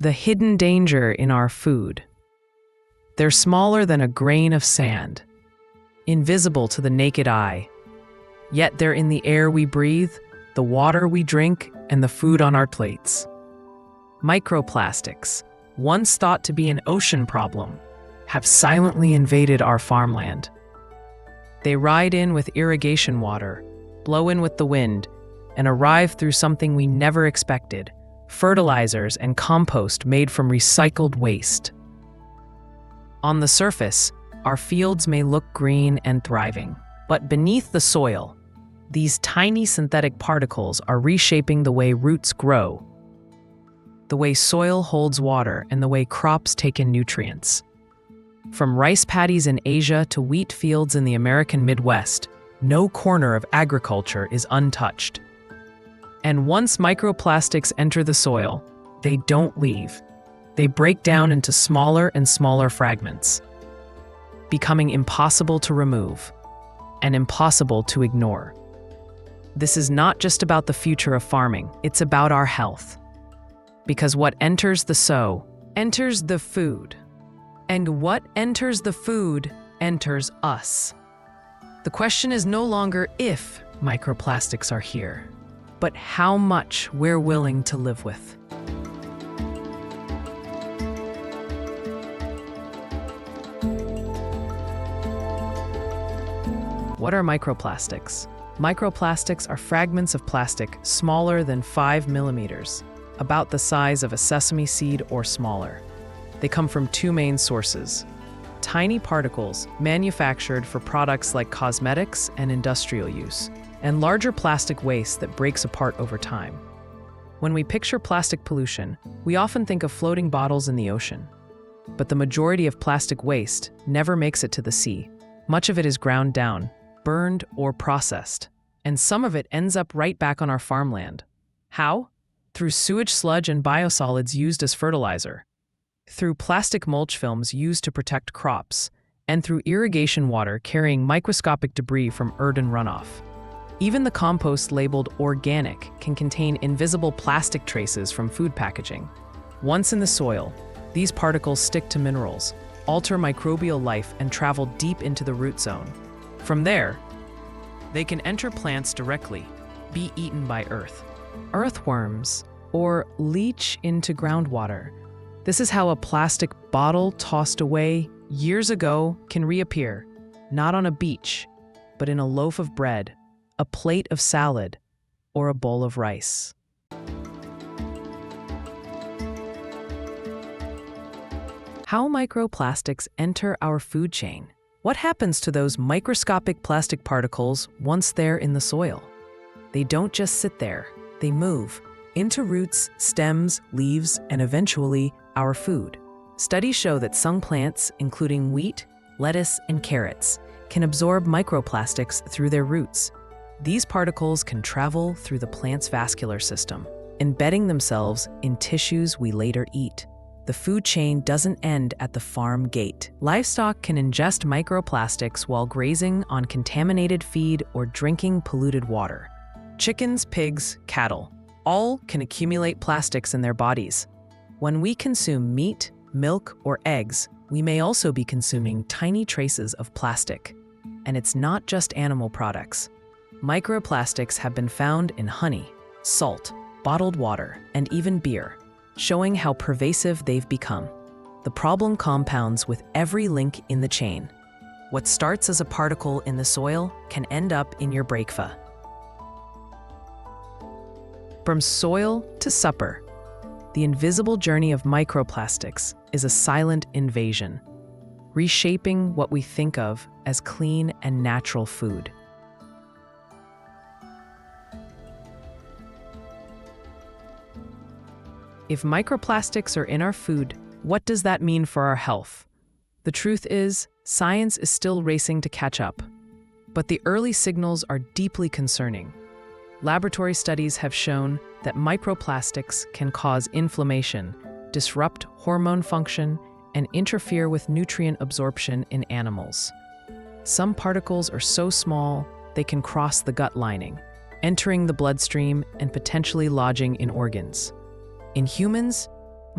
The hidden danger in our food. They're smaller than a grain of sand, invisible to the naked eye. Yet they're in the air we breathe, the water we drink, and the food on our plates. Microplastics, once thought to be an ocean problem, have silently invaded our farmland. They ride in with irrigation water, blow in with the wind, and arrive through something we never expected: fertilizers and compost made from recycled waste. On the surface, our fields may look green and thriving, but beneath the soil, these tiny synthetic particles are reshaping the way roots grow, the way soil holds water, and the way crops take in nutrients. From rice paddies in Asia to wheat fields in the American Midwest, no corner of agriculture is untouched. And once microplastics enter the soil, they don't leave. They break down into smaller and smaller fragments, becoming impossible to remove and impossible to ignore. This is not just about the future of farming, it's about our health. Because what enters the soil enters the food. And what enters the food enters us. The question is no longer if microplastics are here, but how much we're willing to live with. What are microplastics? Microplastics are fragments of plastic smaller than 5 millimeters, about the size of a sesame seed or smaller. They come from two main sources: tiny particles manufactured for products like cosmetics and industrial use, and larger plastic waste that breaks apart over time. When we picture plastic pollution, we often think of floating bottles in the ocean. But the majority of plastic waste never makes it to the sea. Much of it is ground down, burned, or processed, and some of it ends up right back on our farmland. How? Through sewage sludge and biosolids used as fertilizer, through plastic mulch films used to protect crops, and through irrigation water carrying microscopic debris from urban runoff. Even the compost labeled organic can contain invisible plastic traces from food packaging. Once in the soil, these particles stick to minerals, alter microbial life, and travel deep into the root zone. From there, they can enter plants directly, be eaten by earthworms, or leach into groundwater. This is how a plastic bottle tossed away years ago can reappear, not on a beach, but in a loaf of bread, a plate of salad, or a bowl of rice. How microplastics enter our food chain. What happens to those microscopic plastic particles once they're in the soil? They don't just sit there, they move into roots, stems, leaves, and eventually our food. Studies show that some plants, including wheat, lettuce, and carrots, can absorb microplastics through their roots. These particles can travel through the plant's vascular system, embedding themselves in tissues we later eat. The food chain doesn't end at the farm gate. Livestock can ingest microplastics while grazing on contaminated feed or drinking polluted water. Chickens, pigs, cattle, all can accumulate plastics in their bodies. When we consume meat, milk, or eggs, we may also be consuming tiny traces of plastic. And it's not just animal products. Microplastics have been found in honey, salt, bottled water, and even beer, showing how pervasive they've become. The problem compounds with every link in the chain. What starts as a particle in the soil can end up in your breakfast. From soil to supper, the invisible journey of microplastics is a silent invasion, reshaping what we think of as clean and natural food. If microplastics are in our food, what does that mean for our health? The truth is, science is still racing to catch up. But the early signals are deeply concerning. Laboratory studies have shown that microplastics can cause inflammation, disrupt hormone function, and interfere with nutrient absorption in animals. Some particles are so small they can cross the gut lining, entering the bloodstream and potentially lodging in organs. In humans,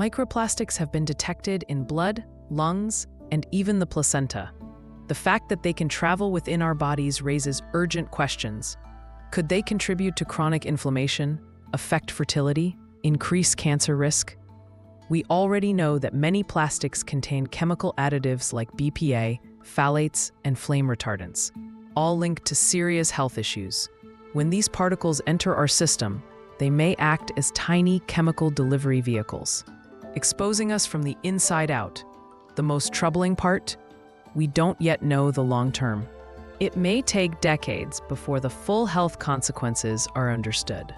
Microplastics have been detected in blood, lungs, and even the placenta. The fact that they can travel within our bodies raises urgent questions. Could they contribute to chronic inflammation, affect fertility, increase cancer risk? We already know that many plastics contain chemical additives like BPA, phthalates, and flame retardants, all linked to serious health issues. When these particles enter our system, they may act as tiny chemical delivery vehicles, exposing us from the inside out. The most troubling part? We don't yet know the long term. It may take decades before the full health consequences are understood.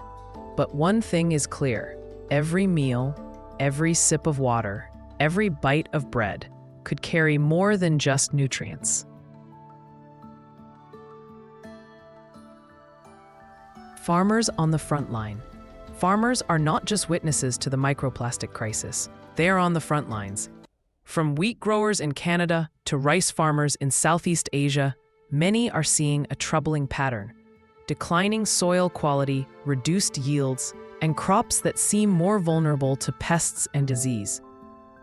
But one thing is clear: every meal, every sip of water, every bite of bread could carry more than just nutrients. Farmers on the front line. Farmers are not just witnesses to the microplastic crisis. They are on the front lines. From wheat growers in Canada to rice farmers in Southeast Asia, many are seeing a troubling pattern: declining soil quality, reduced yields, and crops that seem more vulnerable to pests and disease.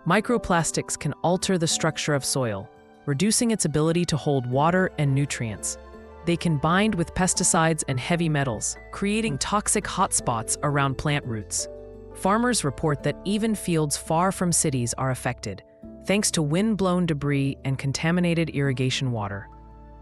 Microplastics can alter the structure of soil, reducing its ability to hold water and nutrients. They can bind with pesticides and heavy metals, creating toxic hotspots around plant roots. Farmers report that even fields far from cities are affected, thanks to wind-blown debris and contaminated irrigation water.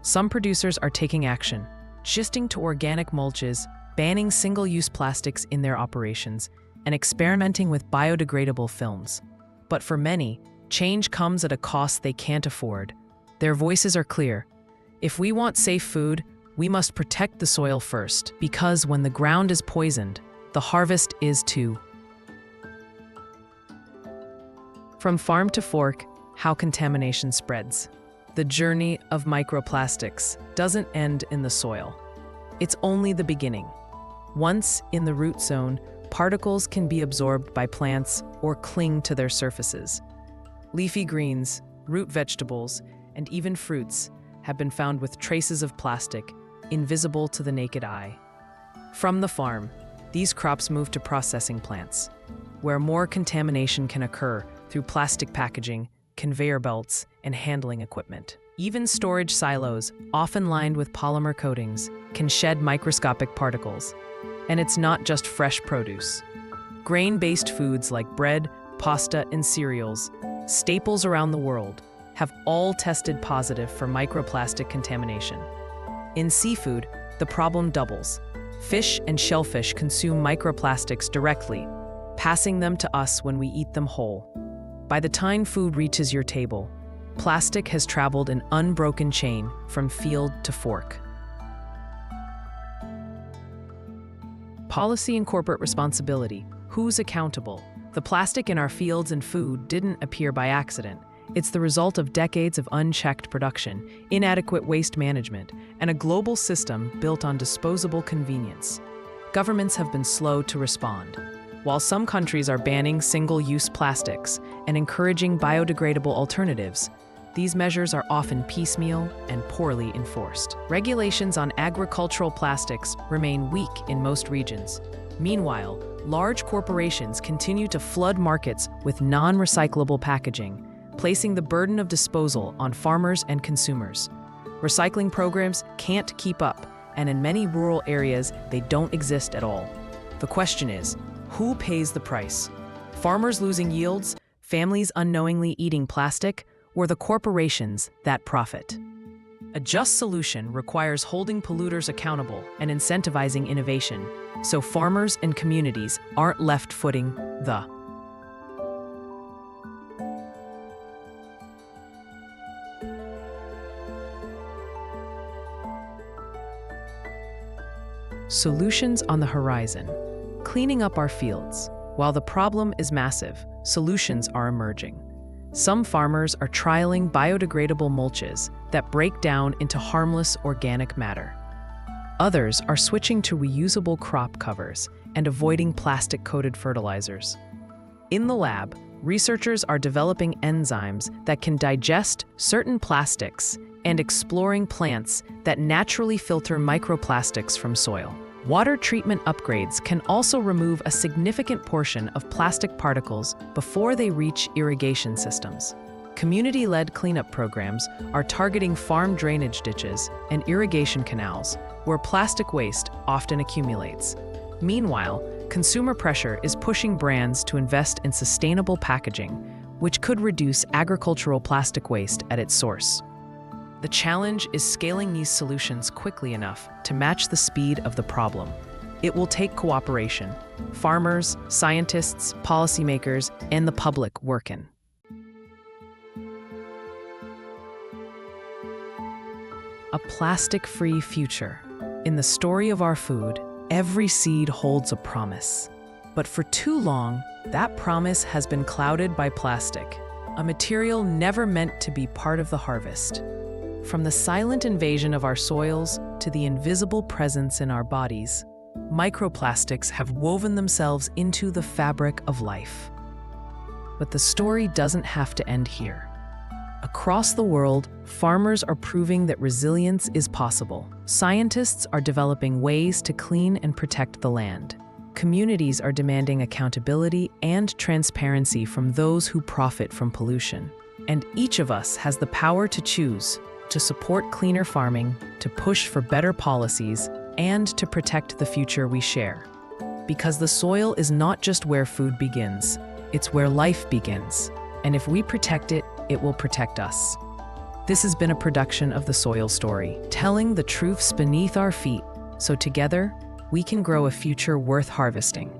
Some producers are taking action, shifting to organic mulches, banning single-use plastics in their operations, and experimenting with biodegradable films. But for many, change comes at a cost they can't afford. Their voices are clear: if we want safe food, we must protect the soil first, because when the ground is poisoned, the harvest is too. From farm to fork, how contamination spreads. The journey of microplastics doesn't end in the soil. It's only the beginning. Once in the root zone, particles can be absorbed by plants or cling to their surfaces. Leafy greens, root vegetables, and even fruits have been found with traces of plastic, invisible to the naked eye. From the farm, these crops move to processing plants, where more contamination can occur through plastic packaging, conveyor belts, and handling equipment. Even storage silos, often lined with polymer coatings, can shed microscopic particles. And it's not just fresh produce. Grain-based foods like bread, pasta, and cereals, staples around the world, have all tested positive for microplastic contamination. In seafood, the problem doubles. Fish and shellfish consume microplastics directly, passing them to us when we eat them whole. By the time food reaches your table, plastic has traveled an unbroken chain from field to fork. Policy and corporate responsibility. Who's accountable? The plastic in our fields and food didn't appear by accident. It's the result of decades of unchecked production, inadequate waste management, and a global system built on disposable convenience. Governments have been slow to respond. While some countries are banning single-use plastics and encouraging biodegradable alternatives, these measures are often piecemeal and poorly enforced. Regulations on agricultural plastics remain weak in most regions. Meanwhile, large corporations continue to flood markets with non-recyclable packaging, placing the burden of disposal on farmers and consumers. Recycling programs can't keep up, and in many rural areas, they don't exist at all. The question is, who pays the price? Farmers losing yields, families unknowingly eating plastic, or the corporations that profit? A just solution requires holding polluters accountable and incentivizing innovation, so farmers and communities aren't left footing the solutions on the horizon. Cleaning up our fields. While the problem is massive, solutions are emerging. Some farmers are trialing biodegradable mulches that break down into harmless organic matter. Others are switching to reusable crop covers and avoiding plastic-coated fertilizers. In the lab, researchers are developing enzymes that can digest certain plastics and exploring plants that naturally filter microplastics from soil. Water treatment upgrades can also remove a significant portion of plastic particles before they reach irrigation systems. Community-led cleanup programs are targeting farm drainage ditches and irrigation canals where plastic waste often accumulates. Meanwhile, consumer pressure is pushing brands to invest in sustainable packaging, which could reduce agricultural plastic waste at its source. The challenge is scaling these solutions quickly enough to match the speed of the problem. It will take cooperation, farmers, scientists, policymakers, and the public working. A plastic-free future. In the story of our food, every seed holds a promise. But for too long, that promise has been clouded by plastic, a material never meant to be part of the harvest. From the silent invasion of our soils to the invisible presence in our bodies, microplastics have woven themselves into the fabric of life. But the story doesn't have to end here. Across the world, farmers are proving that resilience is possible. Scientists are developing ways to clean and protect the land. Communities are demanding accountability and transparency from those who profit from pollution. And each of us has the power to choose to support cleaner farming, to push for better policies, and to protect the future we share. Because the soil is not just where food begins, it's where life begins. And if we protect it, it will protect us. This has been a production of The Soil Story, telling the truths beneath our feet, so together, we can grow a future worth harvesting.